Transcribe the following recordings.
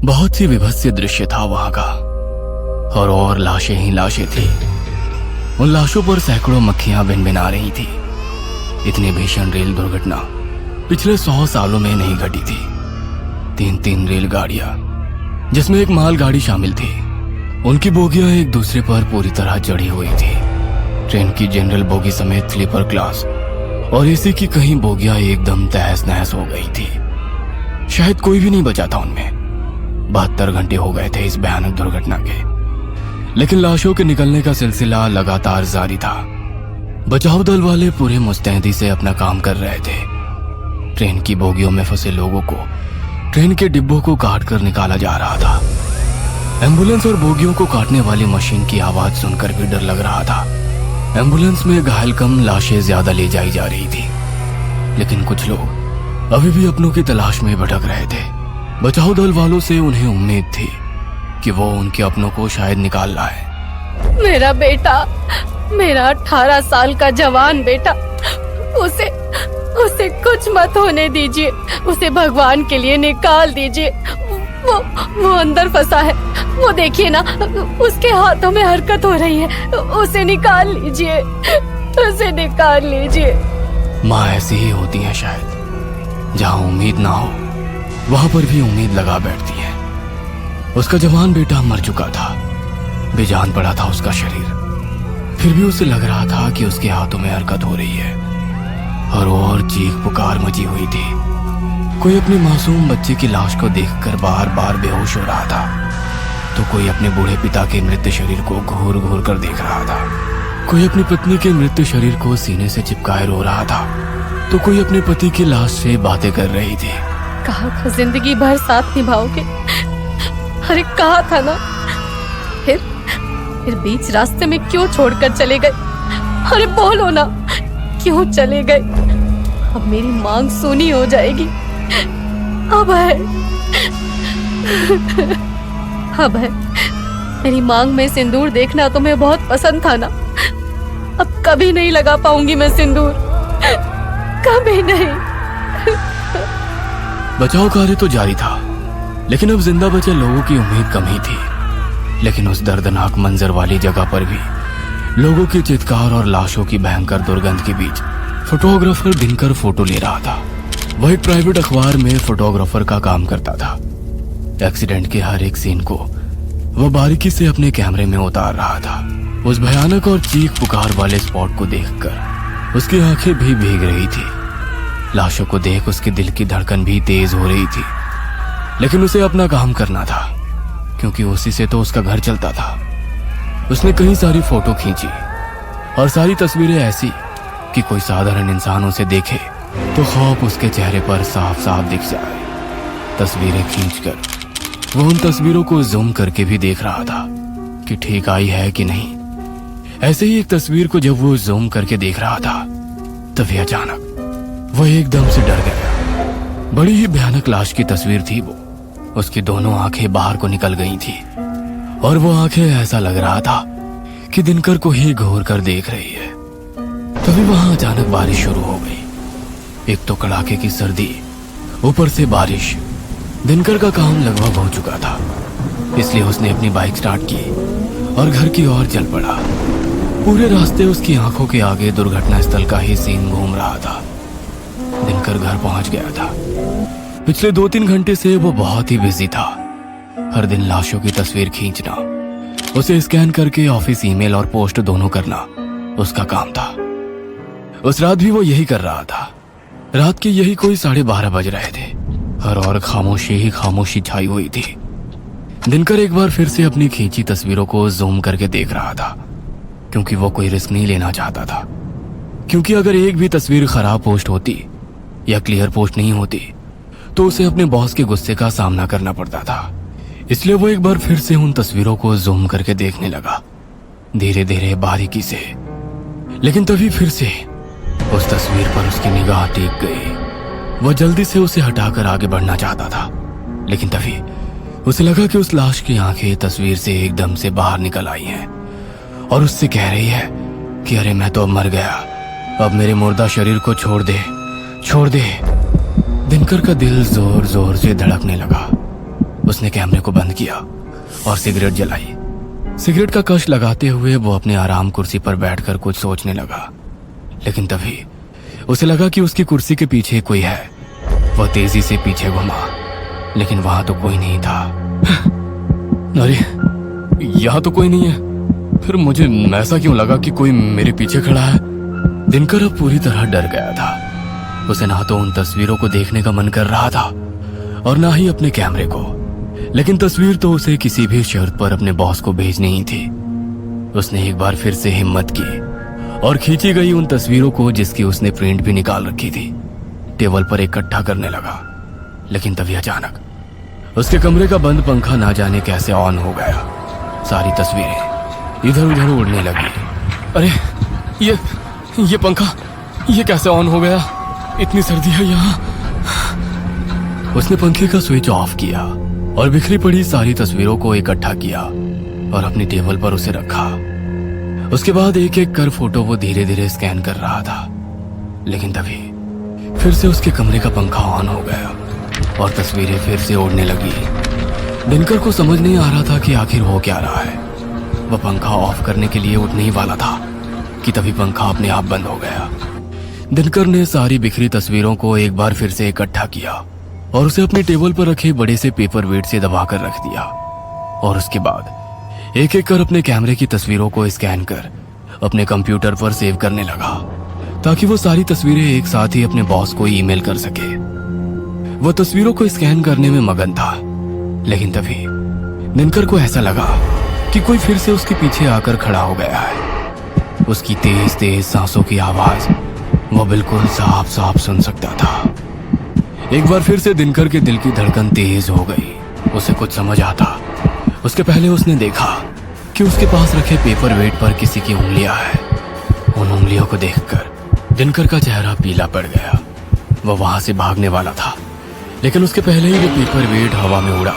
बहुत ही विभत्स दृश्य था वहां का। और लाशें ही लाशें थी। उन लाशों पर सैकड़ों मक्खियां भिनभिना रही थी। इतनी भीषण रेल दुर्घटना पिछले 100 सालों में नहीं घटी थी। 3 रेलगाड़ियां, जिसमें एक मालगाड़ी शामिल थी, उनकी बोगियां एक दूसरे पर पूरी तरह जड़ी हुई थी। ट्रेन की जनरल बोगी समेत स्लीपर क्लास और एसी की कहीं बोगियां एकदम तहस नहस हो गई थी। शायद कोई भी नहीं बचा था उनमें। 72 घंटे हो गए थे इस भयानक दुर्घटना के, लेकिन लाशों के निकलने का सिलसिला लगातार जारी था। बचाव दल वाले पूरे मुस्तैदी से अपना काम कर रहे थे। ट्रेन की बोगियों में फंसे लोगों को ट्रेन के डिब्बों को काट कर निकाला जा रहा था। एम्बुलेंस और बोगियों को काटने वाली मशीन की आवाज सुनकर भी डर लग रहा था। एम्बुलेंस में घायल कम, लाशें ज्यादा ले जाई जा रही थी। लेकिन कुछ लोग अभी भी अपनों की तलाश में भटक रहे थे। बचाव दल वालों से उन्हें उम्मीद थी कि वो उनके अपनों को शायद निकाल लाए। मेरा बेटा, मेरा 18 साल का जवान बेटा, उसे कुछ मत होने दीजिए। उसे भगवान के लिए निकाल दीजिए। वो अंदर फंसा है। वो देखिए ना, उसके हाथों में हरकत हो रही है। उसे निकाल लीजिए, उसे निकाल लीजिए। माँ ऐसी ही होती है शायद। जहाँ उम्मीद ना हो वहां पर भी उम्मीद लगा बैठती है। उसका जवान बेटा मर चुका था, बेजान पड़ा था उसका शरीर। फिर भी उसे लग रहा था कि उसके हाथों में हरकत हो रही है और चीख पुकार मची हुई थी। कोई अपने मासूम बच्चे की लाश को देखकर बार बार बेहोश हो रहा था, तो कोई अपने बूढ़े पिता के मृत शरीर को घूर घूर कर देख रहा था। कोई अपनी पत्नी के मृत शरीर को सीने से चिपकाए रो रहा था, तो कोई अपने पति की लाश से बातें कर रही थी। कहा था जिंदगी भर साथ निभाओगे। अरे कहा था ना। फिर बीच रास्ते में क्यों छोड़कर चले गए? अरे बोलो ना, क्यों चले गए? अब मेरी मांग सूनी हो जाएगी। अब है मेरी मांग में सिंदूर देखना तुम्हें बहुत पसंद था ना। अब कभी नहीं लगा पाऊंगी मैं सिंदूर, कभी नहीं। बचाव कार्य तो जारी था, लेकिन अब जिंदा बचे लोगों की उम्मीद कम ही थी। लेकिन उस दर्दनाक मंजर वाली जगह पर भी लोगों की चित्कार और लाशों की भयंकर दुर्गंध के बीच फोटोग्राफर दिनकर फोटो ले रहा था। वह एक प्राइवेट अखबार में फोटोग्राफर का काम करता था। एक्सीडेंट के हर एक सीन को वह बारीकी से अपने कैमरे में उतार रहा था। उस भयानक और चीख पुकार वाले स्पॉट को देखकर उसकी आंखें भी भीग रही थी। लाशों को देख उसके दिल की धड़कन भी तेज हो रही थी। लेकिन उसे अपना काम करना था, क्योंकि उसी से तो उसका घर चलता था। उसने कई सारी फोटो खींची और सारी तस्वीरें ऐसी कि कोई साधारण इंसान उसे देखे तो खौफ उसके चेहरे पर साफ साफ दिख जाए। तस्वीरें खींचकर वो उन तस्वीरों को जूम करके भी देख रहा था कि ठीक आई है कि नहीं। ऐसे ही एक तस्वीर को जब वो जूम करके देख रहा था, तभी अचानक वह एकदम से डर गया। बड़ी ही भयानक लाश की तस्वीर थी वो। उसकी दोनों आंखें बाहर को निकल गई थी और वो आंखें ऐसा लग रहा था कि दिनकर को ही घूर कर देख रही है। तभी वहां अचानक बारिश शुरू हो गई। एक तो कड़ाके की सर्दी, ऊपर से बारिश। दिनकर का काम लगभग हो चुका था, इसलिए उसने अपनी बाइक स्टार्ट की और घर की ओर चल पड़ा। पूरे रास्ते उसकी आंखों के आगे दुर्घटना स्थल का ही सीन घूम रहा था। दिनकर घर पहुंच गया था। पिछले 2-3 घंटे से वो बहुत ही बिजी था। हर दिन लाशों की तस्वीर खींचना, उसे स्कैन करके ऑफिस ईमेल और पोस्ट दोनों करना उसका काम था। उस रात भी वो यही कर रहा था। रात के यही कोई 12:30 बज रहे थे और खामोशी ही खामोशी छाई हुई थी। दिनकर एक बार फिर से अपनी खींची तस्वीरों को जूम करके देख रहा था, क्योंकि वो कोई रिस्क नहीं लेना चाहता था। क्योंकि अगर एक भी तस्वीर खराब पोस्ट होती या क्लियर पोस्ट नहीं होती तो उसे अपने बॉस के गुस्से का सामना करना पड़ता था। इसलिए वो एक बार फिर से उन तस्वीरों को जूम करके देखने लगा, धीरे धीरे बारीकी से। लेकिन तभी फिर से उस तस्वीर पर उसकी निगाह टिक गई। वह जल्दी से उसे हटाकर आगे बढ़ना चाहता था, लेकिन तभी उसे लगा कि उस लाश की आंखें तस्वीर से एकदम से बाहर निकल आई हैं और उससे कह रही है कि अरे मैं तो अब मर गया, अब मेरे मुर्दा शरीर को छोड़ दे, छोड़ दे। दिनकर का दिल जोर जोर से धड़कने लगा। उसने कैमरे को बंद किया और सिगरेट जलाई। सिगरेट का कश लगाते हुए वो अपने आराम कुर्सी पर बैठकर कुछ सोचने लगा, लेकिन तभी उसे लगा कि उसकी कुर्सी के पीछे कोई है। वह तेजी से पीछे घुमा, लेकिन वहां तो कोई नहीं था। अरे यहाँ तो कोई नहीं है, फिर मुझे ऐसा क्यों लगा कि कोई मेरे पीछे खड़ा है। दिनकर अब पूरी तरह डर गया था। उसे ना तो उन तस्वीरों को देखने का मन कर रहा था और ना ही अपने कैमरे को, लेकिन तस्वीर तो उसे किसी भी शर्त पर अपने बॉस को भेजनी ही थी। उसने एक बार फिर से हिम्मत की और खींची गई उन तस्वीरों को, जिसकी उसने प्रिंट भी निकाल रखी थी, टेबल पर इकट्ठा करने लगा। लेकिन तभी अचानक उसके कमरे का बंद पंखा ना जाने कैसे ऑन हो गया। सारी तस्वीरें इधर उधर उड़ने लगी। अरे ये पंखा ये कैसे ऑन हो गया? इतनी सर्दी है यहाँ। उसने पंखे का स्विच ऑफ किया और बिखरी पड़ी सारी तस्वीरों को इकट्ठा किया और अपनी टेबल पर उसे रखा। उसके बाद एक एक कर फोटो वो धीरे धीरे स्कैन कर रहा था। लेकिन तभी फिर से उसके कमरे का पंखा ऑन हो गया और तस्वीरें फिर से उड़ने लगी। दिनकर को समझ नहीं आ रहा था कि आखिर हो क्या रहा है। वह पंखा ऑफ करने के लिए उठने ही वाला था कि तभी पंखा अपने आप बंद हो गया। दिनकर ने सारी बिखरी तस्वीरों को एक बार फिर से इकट्ठा किया और उसे अपनी टेबल पर रखे बड़े से पेपर वेट से दबाकर रख दिया। और उसके बाद एक एक कर अपने कैमरे की तस्वीरों को स्कैन कर अपने कंप्यूटर पर सेव करने लगा, ताकि वो सारी तस्वीरें एक साथ ही अपने बॉस को ईमेल कर सके। वह तस्वीरों को स्कैन करने में मगन था, लेकिन तभी दिनकर को ऐसा लगा कि कोई फिर से उसके पीछे आकर खड़ा हो गया है। उसकी तेज तेज सांसों की आवाज वो बिल्कुल साफ साफ सुन सकता था। एक बार फिर से दिनकर के दिल की धड़कन तेज हो गई। उसे कुछ समझ आता उसके पहले उसने देखा कि उसके पास रखे पेपर वेट पर किसी की उंगलियां हैं। उन उंगलियों को देखकर दिनकर का चेहरा पीला पड़ गया। वह वहां से भागने वाला था, लेकिन उसके पहले ही वो पेपर वेट हवा में उड़ा।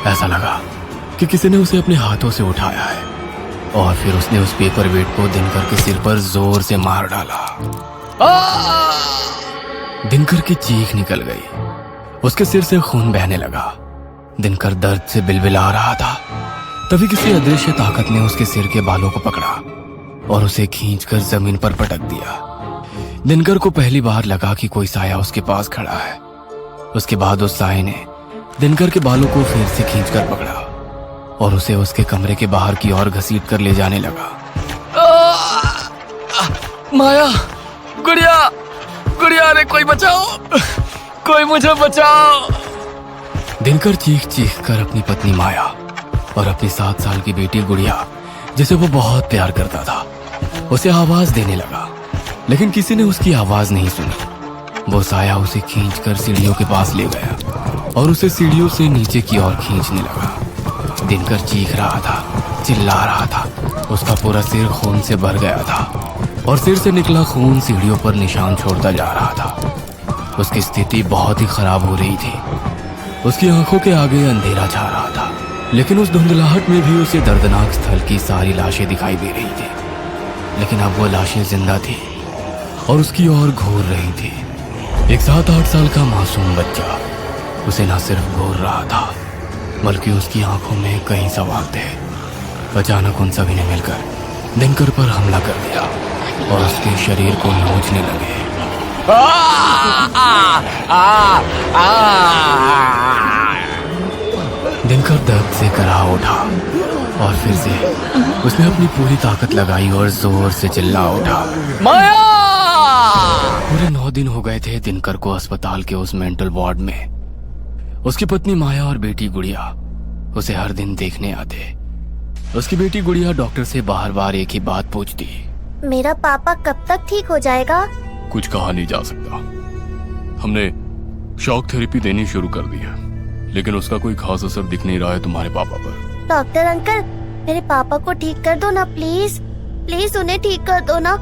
ऐसा लगा कि किसी ने उसे अपने हाथों से उठाया है और फिर उसने उस पेपर वेट को दिनकर के सिर पर जोर से मार डाला। दिनकर की चीख निकल गई। उसके सिर से खून बहने लगा। दिनकर दर्द से बिलबिला रहा था। तभी किसी अदृश्य ताकत ने उसके सिर के बालों को पकड़ा और उसे खींचकर जमीन पर पटक दिया। दिनकर को पहली बार लगा कि कोई साया उसके पास खड़ा है। उसके बाद उस साये ने दिनकर के बालों को फिर से खींचकर पकड़ा और उसे उसके कमरे के बाहर की ओर घसीट कर ले जाने लगा। माया, गुड़िया, गुड़िया, रे कोई बचाओ, कोई मुझे बचाओ। दिनकर चीख चीख कर अपनी पत्नी माया और अपनी 7 साल की बेटी गुड़िया, जिसे वो बहुत प्यार करता था, उसे आवाज देने लगा। लेकिन किसी ने उसकी आवाज नहीं सुनी। वो साया उसे खींचकर सीढ़ियों के पास ले गया और उसे सीढ़ियों से नीचे की ओर खींचने लगा। दिनकर चीख रहा था, चिल्ला रहा था। उसका पूरा सिर खून से भर गया था और सिर से निकला खून सीढ़ियों पर निशान छोड़ता जा रहा था। उसकी स्थिति बहुत ही खराब हो रही थी। उसकी आंखों के आगे अंधेरा छा रहा था, लेकिन उस धुंधलाहट में भी उसे दर्दनाक स्थल की सारी लाशें दिखाई दे रही थी। लेकिन अब वो लाशें जिंदा थी और उसकी ओर घूर रही थी। एक 7-8 साल का मासूम बच्चा उसे न सिर्फ घूर रहा था, बल्कि उसकी आंखों में कई सवाल थे। अचानक उन सभी ने मिलकर दिनकर पर हमला कर दिया और उसके शरीर को नोचने लगे। दिनकर दर्द से कराह उठा और फिर से उसने अपनी पूरी ताकत लगाई और जोर से चिल्ला उठा, माया! पूरे 9 दिन हो गए थे दिनकर को अस्पताल के उस मेंटल वार्ड में। उसकी पत्नी माया और बेटी गुड़िया उसे हर दिन देखने आते। उसकी बेटी गुड़िया डॉक्टर से बार बार एक ही बात पूछती, मेरा पापा कब तक ठीक हो जाएगा? कुछ कहा नहीं जा सकता। हमने शॉक थेरेपी देनी शुरू कर दी है, लेकिन उसका कोई खास असर दिख नहीं रहा है तुम्हारे पापा पर। डॉक्टर अंकल, मेरे पापा को ठीक कर दो ना प्लीज, प्लीज उन्हें ठीक कर दो ना।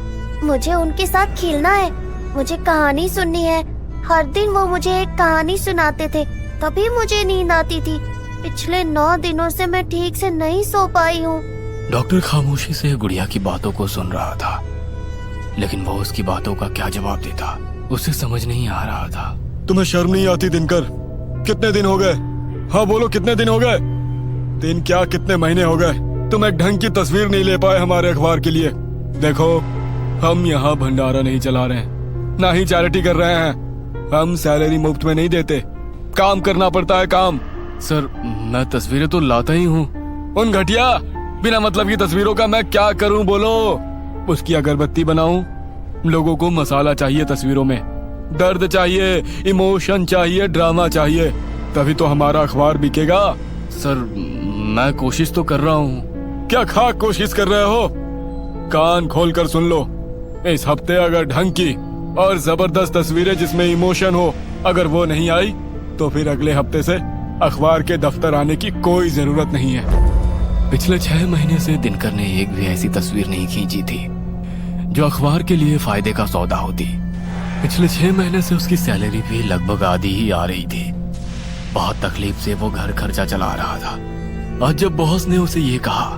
मुझे उनके साथ खेलना है, मुझे कहानी सुननी है। हर दिन वो मुझे एक कहानी सुनाते थे, तभी मुझे नींद आती थी। पिछले 9 दिनों से मैं ठीक से नहीं सो पाई हूँ। डॉक्टर खामोशी से गुड़िया की बातों को सुन रहा था, लेकिन वो उसकी बातों का क्या जवाब देता उसे समझ नहीं आ रहा था। तुम्हें शर्म नहीं आती दिनकर? कितने दिन हो गए हाँ बोलो, कितने दिन हो गए? दिन क्या, कितने महीने हो गए? तुम एक ढंग की तस्वीर नहीं ले पाए हमारे अखबार के लिए। देखो, हम यहाँ भंडारा नहीं चला रहे हैं, ना ही चैरिटी कर रहे हैं। हम सैलरी मुफ्त में नहीं देते, काम करना पड़ता है, काम। सर मैं तस्वीरें तो लाता ही हूँ। उन घटिया बिना मतलब की तस्वीरों का मैं क्या करूं बोलो? उसकी अगरबत्ती बनाऊं? लोगों को मसाला चाहिए तस्वीरों में, दर्द चाहिए, इमोशन चाहिए, ड्रामा चाहिए, तभी तो हमारा अखबार बिकेगा। सर मैं कोशिश तो कर रहा हूँ। क्या खाक कोशिश कर रहे हो? कान खोल कर सुन लो, इस हफ्ते अगर ढंग की और जबरदस्त तस्वीरें जिसमें इमोशन हो, अगर वो नहीं आई तो फिर अगले हफ्ते से अखबार के दफ्तर आने की कोई जरूरत नहीं है। पिछले 6 महीने से दिनकर ने एक भी ऐसी तस्वीर नहीं खींची थी जो अखबार के लिए फायदे का सौदा होती। पिछले 6 महीने से उसकी सैलरी भी लगभग आधी ही आ रही थी। बहुत तकलीफ से वो घर खर्चा चला रहा था। आज जब बॉस ने उसे ये कहा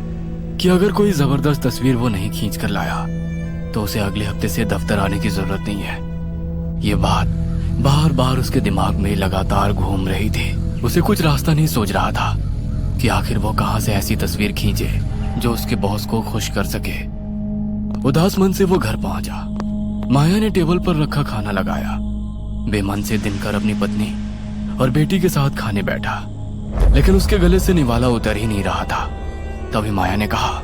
कि अगर कोई जबरदस्त तस्वीर वो नहीं खींच कर लाया तो उसे अगले हफ्ते से दफ्तर आने की जरूरत नहीं है, ये बात बार बार उसके दिमाग में लगातार घूम रही थी। उसे कुछ रास्ता नहीं सोच रहा था कि आखिर वो कहां से ऐसी तस्वीर खींचे जो उसके बॉस को खुश कर सके। उदास मन से वो घर पहुंचा। माया ने टेबल पर रखा खाना लगाया। बेमन से दिनकर अपनी पत्नी और बेटी के साथ खाने बैठा, लेकिन उसके गले से निवाला उतर ही नहीं रहा था। तभी माया ने कहा,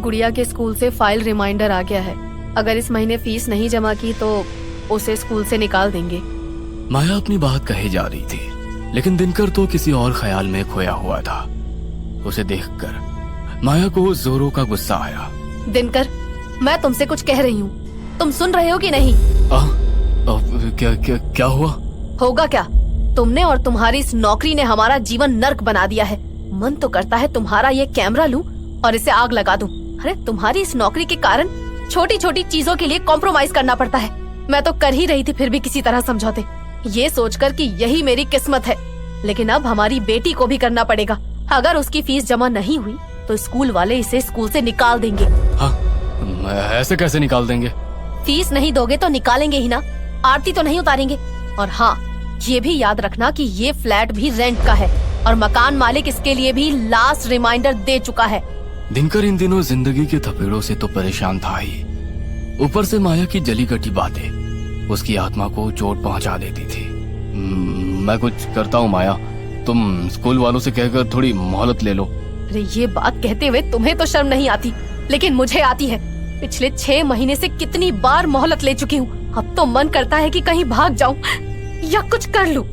गुड़िया के स्कूल से फाइल रिमाइंडर आ गया है। अगर इस महीने फीस नहीं जमा की तो उसे स्कूल से निकाल देंगे। माया अपनी बात कहे जा रही थी, लेकिन दिनकर तो किसी और ख्याल में खोया हुआ था। उसे देखकर माया को जोरों का गुस्सा आया। दिनकर, मैं तुमसे कुछ कह रही हूँ, तुम सुन रहे हो कि नहीं? क्या क्या क्या हुआ? होगा क्या? तुमने और तुम्हारी इस नौकरी ने हमारा जीवन नर्क बना दिया है। मन तो करता है तुम्हारा ये कैमरा लूं और इसे आग लगा दूं। अरे तुम्हारी इस नौकरी के कारण छोटी छोटी चीजों के लिए कॉम्प्रोमाइज करना पड़ता है। मैं तो कर ही रही थी फिर भी किसी तरह समझौते, ये सोचकर कि यही मेरी किस्मत है। लेकिन अब हमारी बेटी को भी करना पड़ेगा। अगर उसकी फीस जमा नहीं हुई तो स्कूल वाले इसे स्कूल से निकाल देंगे। हाँ, ऐसे कैसे निकाल देंगे? फीस नहीं दोगे तो निकालेंगे ही ना, आरती तो नहीं उतारेंगे। और हाँ, ये भी याद रखना कि ये फ्लैट भी रेंट का है और मकान मालिक इसके लिए भी लास्ट रिमाइंडर दे चुका है। दिनकर इन दिनों जिंदगी के थपेड़ों से तो परेशान था ही, ऊपर से माया की जली कटी बातें उसकी आत्मा को चोट पहुंचा देती थी। मैं कुछ करता हूँ माया, तुम स्कूल वालों से कहकर थोड़ी मोहलत ले लो। अरे ये बात कहते हुए तुम्हें तो शर्म नहीं आती, लेकिन मुझे आती है। पिछले 6 महीने से कितनी बार मोहलत ले चुकी हूँ। अब तो मन करता है कि कहीं भाग जाऊं या कुछ कर लूं।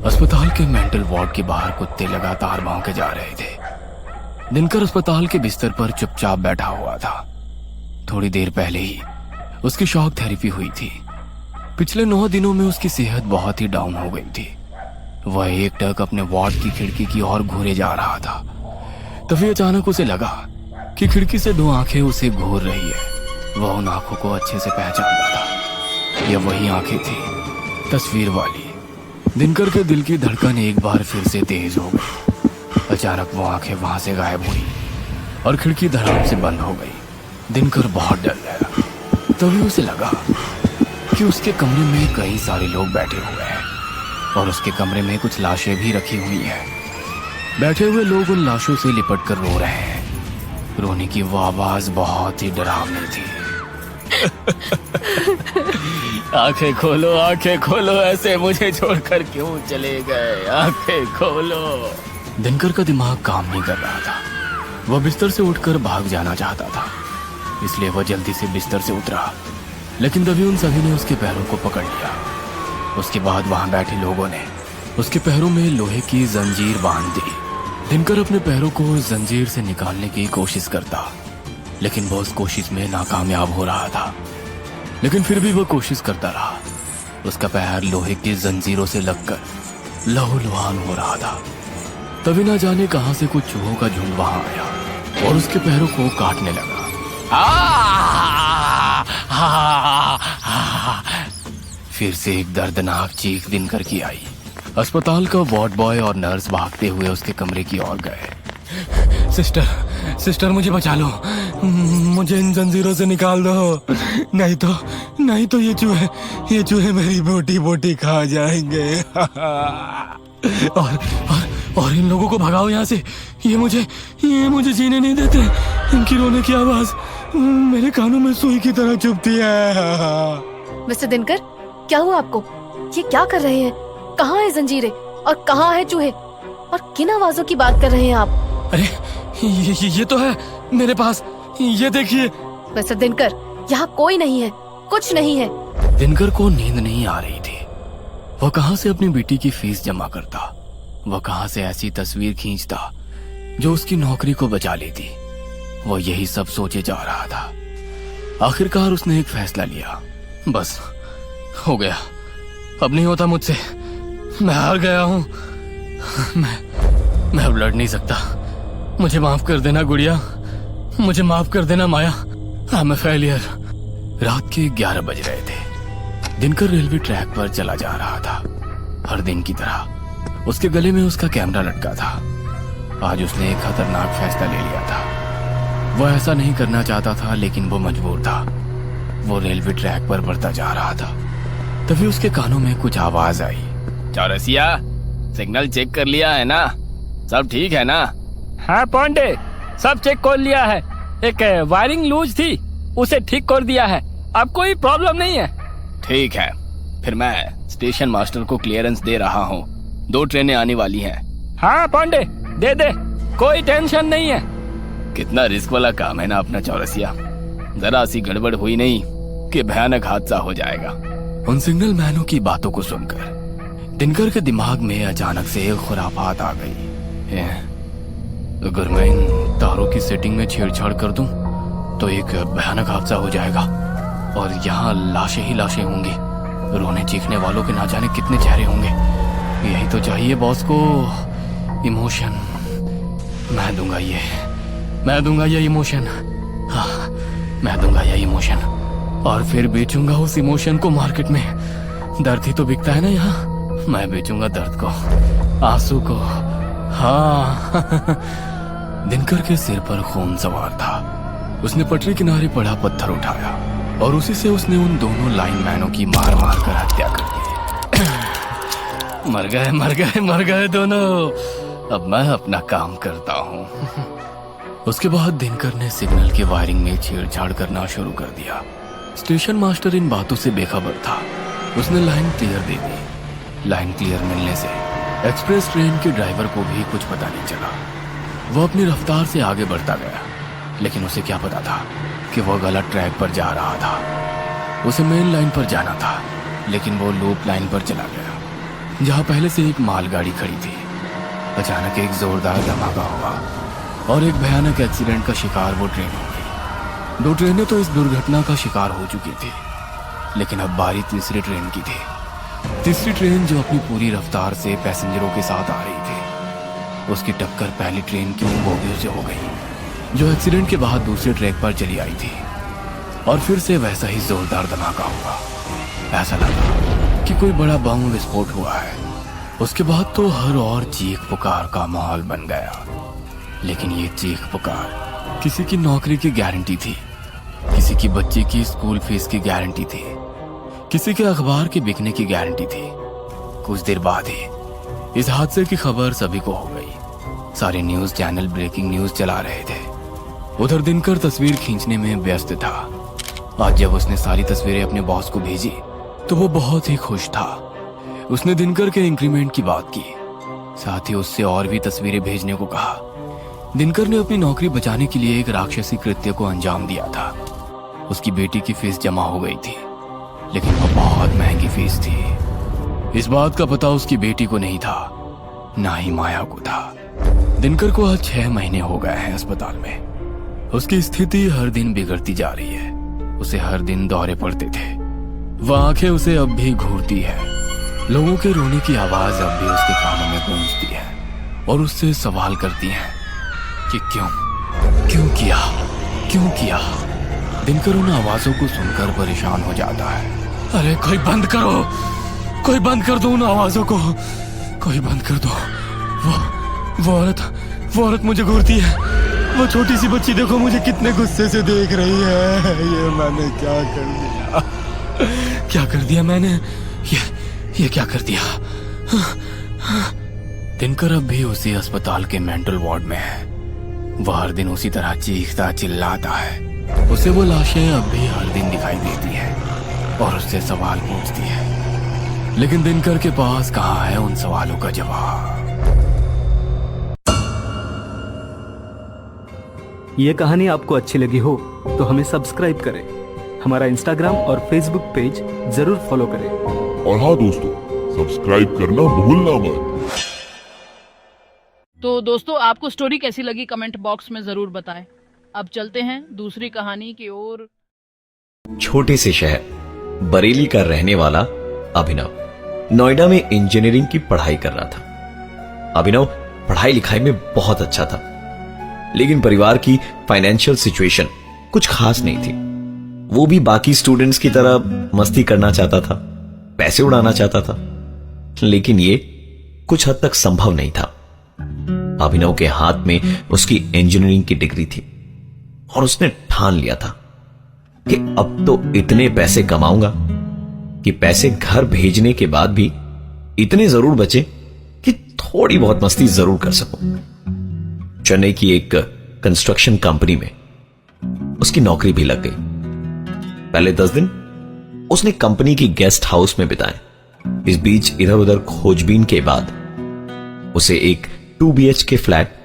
अस्पताल के मेंटल वार्ड के बाहर कुत्ते लगातार भौंके जा रहे थे। दिनकर अस्पताल के बिस्तर पर चुपचाप बैठा हुआ था। थोड़ी देर पहले ही उसकी शॉक थेरेपी हुई थी। पिछले 9 दिनों में उसकी सेहत बहुत ही डाउन हो गई थी। वह एकटक अपने वार्ड की खिड़की की ओर घूरे जा रहा था। तभी अचानक उसे लगा कि खिड़की से 2 आंखें उसे घूर रही है। वह उन आंखों को अच्छे से पहचानता था। यह वही आंखें थी, तस्वीर वाली। दिनकर के दिल की धड़कन एक बार फिर से तेज हो गई। अचानक वो आंखें वहां से गायब हुई और खिड़की धड़ाम से बंद हो गई। दिनकर बहुत डर गया। तभी उसे लगा कि उसके कमरे में कई सारे लोग बैठे हुए हैं और उसके कमरे में कुछ लाशें भी रखी हुई हैं। बैठे हुए लोग उन लाशों से लिपट कर रो रहे हैं। रोने की वो आवाज बहुत ही डरावनी थी। आंखें खोलो, ऐसे मुझे छोड़कर क्यों चले गए? आंखें खोलो। दिनकर का दिमाग काम नहीं कर रहा था। वह बिस्तर से उठकर भाग जाना चाहता था, इसलिए वह जल्दी से बिस्तर से उतरा। लेकिन तभी उन सभी ने उसके पैरों को पकड़ लिया। उसके बाद वहां बैठे लोगों ने उसके पैरों में लोहे की जंजीर बांध दी। दिनकर अपने पैरों को जंजीर से निकालने की कोशिश करता, लेकिन वो उस कोशिश में नाकामयाब हो रहा था। लेकिन फिर भी वह कोशिश करता रहा। उसका पैर लोहे की जंजीरों से लगकर लहूलुहान हो रहा था। तभी ना जाने कहां से कुछ चूहों का झुंड वहां आया और उसके पैरों को काटने लगा। फिर से एक दर्दनाक चीख दिनकर की आई। अस्पताल का वार्ड बॉय और नर्स भागते हुए उसके कमरे की ओर गए। सिस्टर मुझे बचा लो, मुझे इन जंजीरों से निकाल दो, नहीं तो ये चूहे मेरी बोटी बोटी खा जाएंगे। और इन लोगों को भगाओ यहाँ से। ये मुझे जीने नहीं देते। इनकी रोने की आवाज मेरे कानों में सुई की तरह चुभती है। मिस्टर दिनकर, क्या हुआ आपको? ये क्या कर रहे हैं? कहाँ है जंजीरें और कहाँ है चूहे? और किन आवाजों की बात कर रहे हैं आप? अरे ये तो है मेरे पास, ये देखिए। मिस्टर दिनकर, यहाँ कोई नहीं है, कुछ नहीं है। दिनकर को नींद नहीं आ रही थी। वह कहाँ से अपनी बेटी की फीस जमा करता, वह कहाँ से ऐसी तस्वीर खींचता जो उसकी नौकरी को बचा लेती। वह यही सब सोचे जा रहा था। आखिरकार उसने एक फैसला लिया। बस हो गया, अब नहीं होता मुझसे। मैं हार गया हूँ। मैं अब लड़ नहीं सकता। मुझे माफ कर देना गुड़िया, मुझे माफ कर देना माया। I am a failure. रात के 11 बज रहे थे। दिनकर रेलवे ट्रैक पर चला जा रहा था। हर दिन की तरह उसके गले में उसका कैमरा लटका था। आज उसने एक खतरनाक फैसला ले लिया था। वो ऐसा नहीं करना चाहता था, लेकिन वो मजबूर था। वो रेलवे ट्रैक पर बढ़ता जा रहा था। तभी उसके कानों में कुछ आवाज आई। चौरसिया, सिग्नल चेक कर लिया है ना? सब ठीक है ना? हाँ पांडे, सब चेक कर लिया है। एक वायरिंग लूज थी, उसे ठीक कर दिया है। अब कोई प्रॉब्लम नहीं है। ठीक है, फिर मैं स्टेशन मास्टर को क्लियरेंस दे रहा हूँ। 2 ट्रेनें आने वाली हैं। हाँ पांडे, दे, कोई टेंशन नहीं है। कितना रिस्क वाला काम है ना अपना चौरसिया। जरा सी गड़बड़ हुई नहीं कि भयानक हादसा हो जाएगा। उन सिग्नल मैनों की बातों को सुनकर दिनकर के दिमाग में अचानक से एक खुरापात आ गई। अगर मैं इन तारों की सेटिंग में छेड़छाड़ कर दूं तो एक भयानक हादसा हो जाएगा और यहाँ लाशें ही लाशें होंगी। रोने चीखने वालों के ना जाने कितने चेहरे होंगे। यही तो चाहिए बॉस को, इमोशन। मैं दूंगा ये इमोशन। हाँ, मैं दूंगा ये इमोशन और फिर बेचूंगा उस इमोशन को मार्केट में। दर्द ही तो बिकता है ना यहाँ। मैं बेचूंगा दर्द को, आंसू को। हाँ। दिनकर के सिर पर खून सवार था। उसने पटरी किनारे पड़ा पत्थर उठाया और उसी से उसने उन दोनों लाइनमैनों की मार मार कर हत्या कर दी। मर गए दोनों। अब मैं अपना काम करता हूँ। उसके बाद दिनकर ने सिग्नल के वायरिंग में छेड़छाड़ करना शुरू कर दिया। स्टेशन मास्टर इन बातों से बेखबर था। उसने लाइन क्लियर दे दी। लाइन क्लियर मिलने से एक्सप्रेस ट्रेन के ड्राइवर को भी कुछ पता नहीं चला। वो अपनी रफ्तार से आगे बढ़ता गया, लेकिन उसे क्या पता था कि वो गलत ट्रैक पर जा रहा था। उसे मेन लाइन पर जाना था, लेकिन वो लूप लाइन पर चला गया जहाँ पहले से एक मालगाड़ी खड़ी थी। अचानक एक जोरदार धमाका हुआ और एक भयानक एक्सीडेंट का शिकार वो ट्रेन हो गई। 2 ट्रेनें तो इस दुर्घटना का शिकार हो चुकी थी, लेकिन अब बारी तीसरी ट्रेन की थी। तीसरी ट्रेन जो अपनी पूरी रफ्तार से पैसेंजरों के साथ आ रही थी, उसकी टक्कर पहली ट्रेन की उन बोगियों से हो गई जो एक्सीडेंट के बाद दूसरे ट्रैक पर चली आई थी। और फिर से वैसा ही जोरदार धमाका हुआ। ऐसा लगा कि कोई बड़ा बम विस्फोट हुआ है। उसके बाद तो हर और चीख पुकार का माहौल बन गया। लेकिन ये चीख पुकार किसी की नौकरी की गारंटी थी, किसी की बच्चे की स्कूल फीस की गारंटी थी, किसी के अखबार के बिकने की गारंटी थी। कुछ देर बाद ही इस हादसे की खबर सभी को हो गई। सारे न्यूज चैनल ब्रेकिंग न्यूज चला रहे थे। उधर दिनकर तस्वीर खींचने में व्यस्त था। आज जब उसने सारी तस्वीरें अपने बॉस को भेजी तो वो बहुत ही खुश था। उसने दिनकर के इंक्रीमेंट की बात की, साथ ही उससे और भी तस्वीरें भेजने को कहा। दिनकर ने अपनी नौकरी बचाने के लिए एक राक्षसी कृत्य को अंजाम दिया था। उसकी बेटी की फीस जमा हो गई थी, लेकिन वो बहुत महंगी फीस थी। इस बात का पता उसकी बेटी को नहीं था, ना ही माया को था। दिनकर को आज 6 महीने हो गए हैं अस्पताल में। उसकी स्थिति हर दिन बिगड़ती जा रही है। उसे हर दिन दौरे पड़ते थे। वह आंखें उसे अब भी घूरती है। लोगों के रोने की आवाज अब भी उसके कानों में गूंजती है और उससे सवाल करती है कि क्यों किया। दिनकर उन आवाजों को सुनकर परेशान हो जाता है। अरे कोई बंद कर दो उन आवाजों को, कोई बंद कर दो। वो औरत मुझे घूरती है। वो छोटी सी बच्ची देखो मुझे कितने गुस्से से देख रही है। ये मैंने क्या कर दिया मैंने? ये क्या कर दिया? दिनकर अब भी उसी अस्पताल के मेंटल वार्ड में है। वह हर दिन उसी तरह चीखता चिल्लाता है। उसे वो लाशें अब भी हर दिन दिखाई देती है और उससे सवाल पूछती है, लेकिन दिनकर के पास कहाँ है उन सवालों का जवाब। ये कहानी आपको अच्छी लगी हो तो हमें सब्सक्राइब करें, हमारा इंस्टाग्राम और फेसबुक पेज जरूर फॉलो करें। और हाँ दोस्तों, सब्सक्राइब करना भूलना मत। तो दोस्तों, आपको स्टोरी कैसी लगी कमेंट बॉक्स में जरूर बताएं। अब चलते हैं दूसरी कहानी की ओर। छोटे से शहर बरेली का रहने वाला अभिनव नोएडा में इंजीनियरिंग की पढ़ाई कर रहा था। अभिनव पढ़ाई लिखाई में बहुत अच्छा था, लेकिन परिवार की फाइनेंशियल सिचुएशन कुछ खास नहीं थी। वो भी बाकी स्टूडेंट्स की तरह मस्ती करना चाहता था, पैसे उड़ाना चाहता था, लेकिन ये कुछ हद तक संभव नहीं था। अभिनव के हाथ में उसकी इंजीनियरिंग की डिग्री थी और उसने ठान लिया था कि अब तो इतने पैसे कमाऊंगा कि पैसे घर भेजने के बाद भी इतने जरूर बचे कि थोड़ी बहुत मस्ती जरूर कर सकूं। चेन्नई की एक कंस्ट्रक्शन कंपनी में उसकी नौकरी भी लग गई। पहले 10 दिन उसने कंपनी की गेस्ट हाउस में बिताए। इस बीच इधर उधर खोजबीन के बाद उसे एक 2 BHK फ्लैट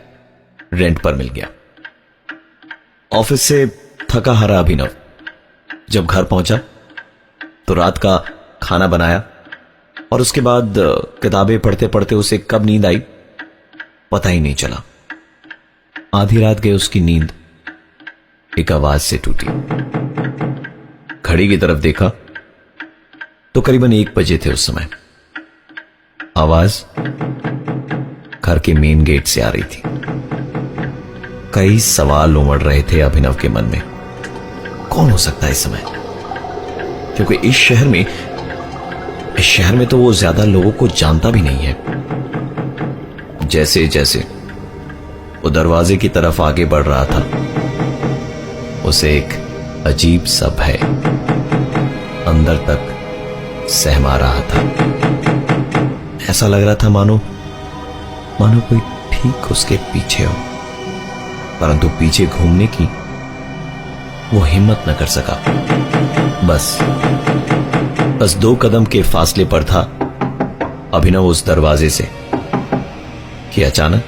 रेंट पर मिल गया। ऑफिस से थका हारा अभिनव जब घर पहुंचा तो रात का खाना बनाया और उसके बाद किताबें पढ़ते पढ़ते उसे कब नींद आई पता ही नहीं चला। आधी रात गई उसकी नींद एक आवाज से टूटी। घड़ी की तरफ देखा तो करीबन 1 बजे थे उस समय। आवाज घर के मेन गेट से आ रही थी। कई सवाल उमड़ रहे थे अभिनव के मन में। कौन हो सकता है इस समय? क्योंकि इस शहर में तो वो ज्यादा लोगों को जानता भी नहीं है। जैसे जैसे वो दरवाजे की तरफ आगे बढ़ रहा था, उसे एक अजीब सा भय अंदर तक सहमा रहा था। ऐसा लग रहा था मानो कोई ठीक उसके पीछे हो, परंतु पीछे घूमने की वो हिम्मत न कर सका। बस 2 कदम के फासले पर था अभिनव उस दरवाजे से कि अचानक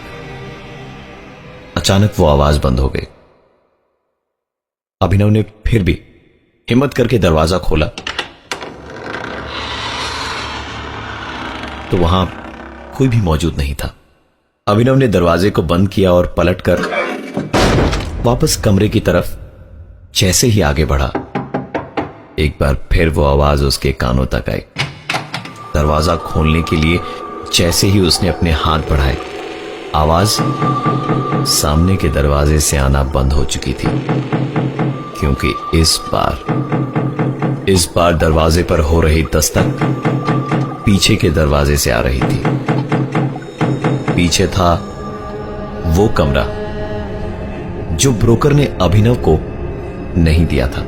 वो आवाज बंद हो गई। अभिनव ने फिर भी हिम्मत करके दरवाजा खोला तो वहां कोई भी मौजूद नहीं था। अभिनव ने दरवाजे को बंद किया और पलटकर वापस कमरे की तरफ जैसे ही आगे बढ़ा, एक बार फिर वो आवाज उसके कानों तक आई। दरवाजा खोलने के लिए जैसे ही उसने अपने हाथ बढ़ाए, आवाज सामने के दरवाजे से आना बंद हो चुकी थी, क्योंकि इस बार दरवाजे पर हो रही दस्तक पीछे के दरवाजे से आ रही थी। पीछे था वो कमरा जो ब्रोकर ने अभिनव को नहीं दिया था।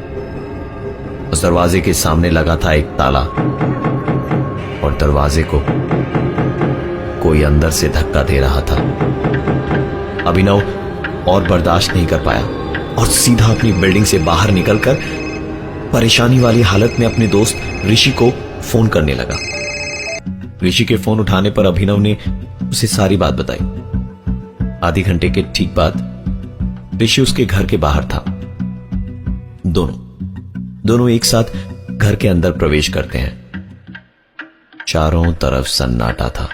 उस दरवाजे के सामने लगा था एक ताला और दरवाजे को कोई अंदर से धक्का दे रहा था। अभिनव और बर्दाश्त नहीं कर पाया और सीधा अपनी बिल्डिंग से बाहर निकलकर परेशानी वाली हालत में अपने दोस्त ऋषि को फोन करने लगा। ऋषि के फोन उठाने पर अभिनव ने उसे सारी बात बताई। आधे घंटे के ठीक बाद ऋषि उसके घर के बाहर था। दोनों एक साथ घर के अंदर प्रवेश करते हैं। चारों तरफ सन्नाटा था,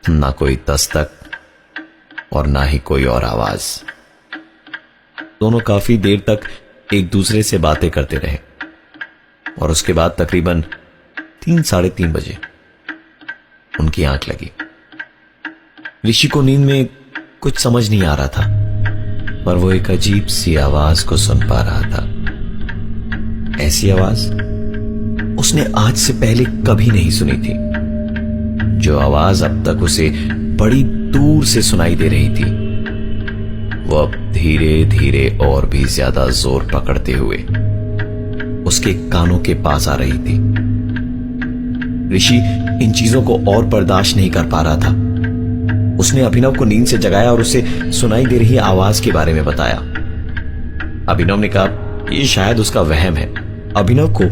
ना कोई दस्तक और ना ही कोई और आवाज। दोनों काफी देर तक एक दूसरे से बातें करते रहे और उसके बाद तकरीबन 3-3:30 बजे उनकी आंख लगी। ऋषि को नींद में कुछ समझ नहीं आ रहा था, पर वो एक अजीब सी आवाज को सुन पा रहा था। ऐसी आवाज उसने आज से पहले कभी नहीं सुनी थी। जो आवाज अब तक उसे बड़ी दूर से सुनाई दे रही थी, वो अब धीरे धीरे और भी ज्यादा जोर पकड़ते हुए उसके कानों के पास आ रही थी। ऋषि इन चीजों को और बर्दाश्त नहीं कर पा रहा था उसने अभिनव को नींद से जगाया और उसे सुनाई दे रही आवाज के बारे में बताया। अभिनव ने कहा ये शायद उसका वहम है। अभिनव को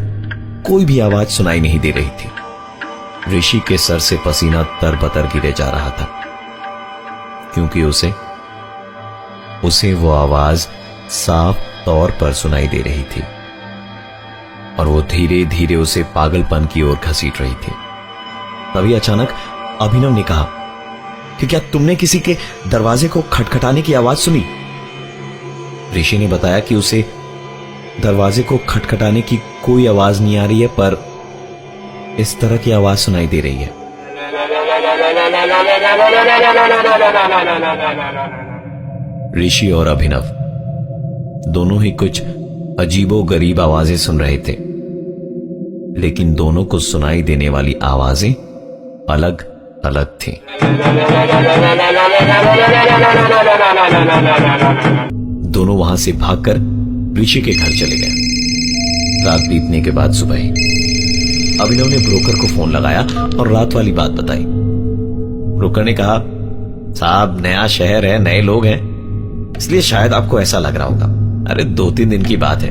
कोई भी आवाज सुनाई नहीं दे रही थी। ऋषि के सर से पसीना तरबतर गिरे जा रहा था, क्योंकि उसे वो आवाज साफ तौर पर सुनाई दे रही थी और वो धीरे धीरे उसे पागलपन की ओर घसीट रही थी। तभी अचानक अभिनव ने कहा कि क्या तुमने किसी के दरवाजे को खटखटाने की आवाज सुनी? ऋषि ने बताया कि उसे दरवाजे को खटखटाने की कोई आवाज नहीं आ रही है, पर इस तरह की आवाज सुनाई दे रही है। ऋषि और अभिनव दोनों ही कुछ अजीबोगरीब आवाजें सुन रहे थे, लेकिन दोनों को सुनाई देने वाली आवाजें अलग अलग थीं। दोनों वहां से भागकर ऋषि के घर चले गए। रात बीतने के बाद सुबह अभिनव ने ब्रोकर को फोन लगाया और रात वाली बात बताई। ब्रोकर ने कहा साहब नया शहर है, नए लोग हैं, इसलिए शायद आपको ऐसा लग रहा होगा। अरे 2-3 दिन की बात है,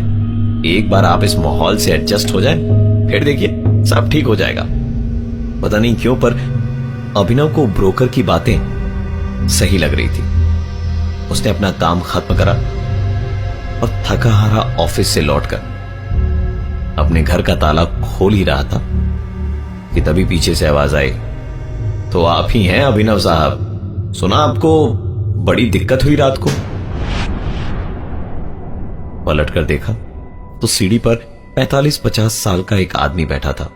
एक बार आप इस माहौल से एडजस्ट हो जाए, फिर देखिए सब ठीक हो जाएगा। पता नहीं क्यों पर अभिनव को ब्रोकर की बातें सही लग रही थी। उसने अपना काम खत्म करा और थका हारा ऑफिस से लौटकर अपने घर का ताला खोल ही रहा था कि तभी पीछे से आवाज आई, तो आप ही हैं अभिनव साहब, सुना आपको बड़ी दिक्कत हुई रात को। पलटकर देखा तो सीढ़ी पर 45-50 साल का एक आदमी बैठा था।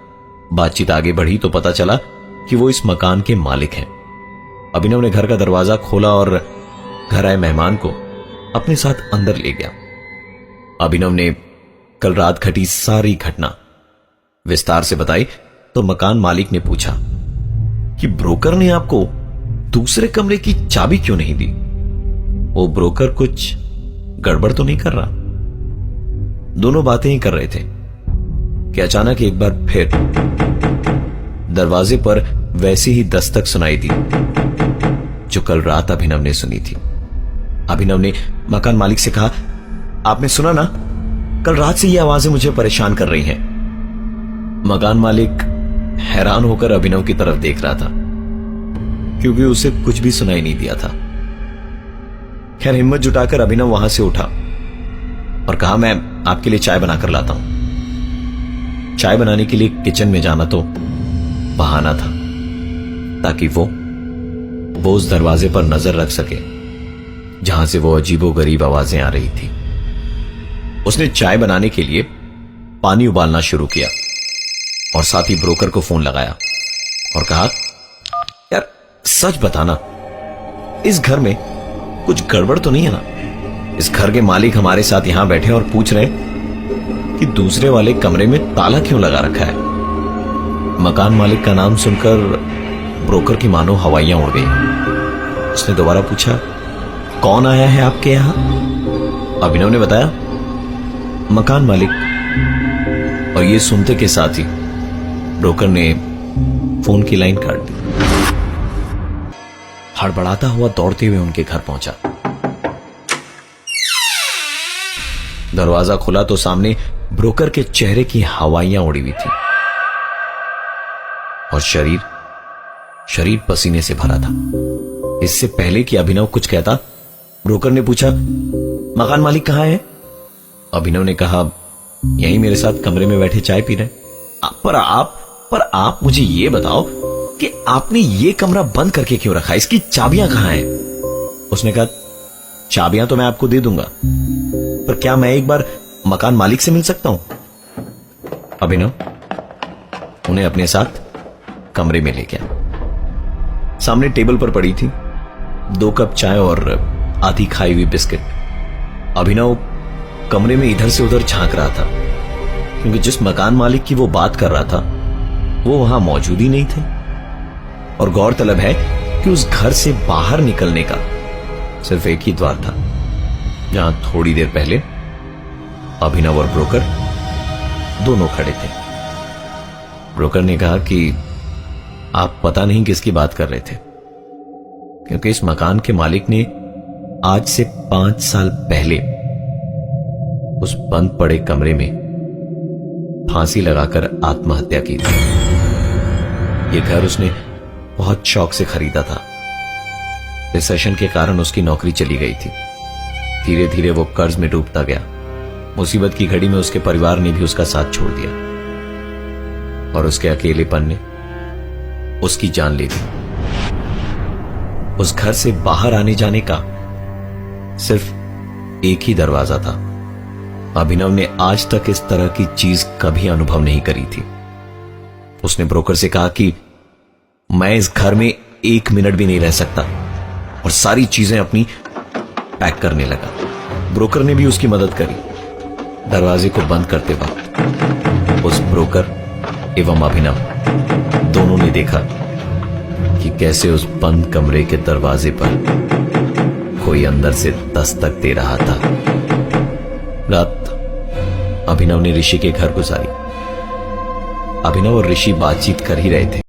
बातचीत आगे बढ़ी तो पता चला कि वो इस मकान के मालिक हैं। अभिनव ने घर का दरवाजा खोला और घर आए मेहमान को अपने साथ अंदर ले गया। अभिनव ने कल रात घटी सारी घटना विस्तार से बताई तो मकान मालिक ने पूछा कि ब्रोकर ने आपको दूसरे कमरे की चाबी क्यों नहीं दी? वो ब्रोकर कुछ गड़बड़ तो नहीं कर रहा? दोनों बातें ही कर रहे थे कि अचानक एक बार फिर दरवाजे पर वैसी ही दस्तक सुनाई दी जो कल रात अभिनव ने सुनी थी। अभिनव ने मकान मालिक से कहा, आपने सुना ना, कल रात से ये आवाजें मुझे परेशान कर रही हैं। मकान मालिक हैरान होकर अभिनव की तरफ देख रहा था, क्योंकि उसे कुछ भी सुनाई नहीं दिया था। खैर हिम्मत जुटाकर अभिनव वहां से उठा और कहा, मैं आपके लिए चाय बनाकर लाता हूं। चाय बनाने के लिए किचन में जाना तो बहाना था, ताकि वो उस दरवाजे पर नजर रख सके जहां से वो अजीबोगरीब आवाजें आ रही थी। उसने चाय बनाने के लिए पानी उबालना शुरू किया और साथ ही ब्रोकर को फोन लगाया और कहा, यार सच बताना, इस घर में कुछ गड़बड़ तो नहीं है ना? इस घर के मालिक हमारे साथ यहां बैठे और पूछ रहे कि दूसरे वाले कमरे में ताला क्यों लगा रखा है। मकान मालिक का नाम सुनकर ब्रोकर की मानो हवाइयां उड़ गई। उसने दोबारा पूछा, कौन आया है आपके यहां? अभिनव ने बताया, मकान मालिक। और ये सुनते के साथ ही ब्रोकर ने फोन की लाइन काट दी। हड़बड़ाता हुआ दौड़ते हुए उनके घर पहुंचा। दरवाजा खुला तो सामने ब्रोकर के चेहरे की हवाइयां उड़ी हुई थी और शरीर पसीने से भरा था। इससे पहले कि अभिनव कुछ कहता, ब्रोकर ने पूछा, मकान मालिक कहां है? अभिनव ने कहा, यहीं मेरे साथ कमरे में बैठे चाय पी रहे। पर आप मुझे ये बताओ कि आपने ये कमरा बंद करके क्यों रखा? इसकी चाबियां कहां हैं? उसने कहा, चाबियां तो मैं आपको दे दूंगा, पर क्या मैं एक बार मकान मालिक से मिल सकता हूं? अभिनव उन्हें अपने साथ कमरे में ले गया। सामने टेबल पर पड़ी थी 2 कप चाय और आधी खाई हुई बिस्किट। अभिनव कमरे में इधर से उधर झांक रहा था, क्योंकि जिस मकान मालिक की वो बात कर रहा था वो वहां मौजूद ही नहीं थे। और गौरतलब है कि उस घर से बाहर निकलने का सिर्फ एक ही द्वार था, जहां थोड़ी देर पहले अभिनव और ब्रोकर दोनों खड़े थे। ब्रोकर ने कहा कि आप पता नहीं किसकी बात कर रहे थे, क्योंकि इस मकान के मालिक ने आज से 5 साल पहले उस बंद पड़े कमरे में फांसी लगाकर आत्महत्या की थी। यह घर उसने बहुत शौक से खरीदा था। रिसेशन के कारण उसकी नौकरी चली गई थी। धीरे धीरे वो कर्ज में डूबता गया। मुसीबत की घड़ी में उसके परिवार ने भी उसका साथ छोड़ दिया और उसके अकेलेपन ने उसकी जान ले ली। उस घर से बाहर आने जाने का सिर्फ एक ही दरवाजा था। अभिनव ने आज तक इस तरह की चीज कभी अनुभव नहीं करी थी। उसने ब्रोकर से कहा कि मैं इस घर में 1 मिनट भी नहीं रह सकता और सारी चीजें अपनी पैक करने लगा। ब्रोकर ने भी उसकी मदद करी। दरवाजे को बंद करते वक्त उस ब्रोकर एवं अभिनव दोनों ने देखा कि कैसे उस बंद कमरे के दरवाजे पर कोई अंदर से दस्तक दे रहा था। रात अभिनव ने ऋषि के घर गुजारी। अभिनव और ऋषि बातचीत कर ही रहे थे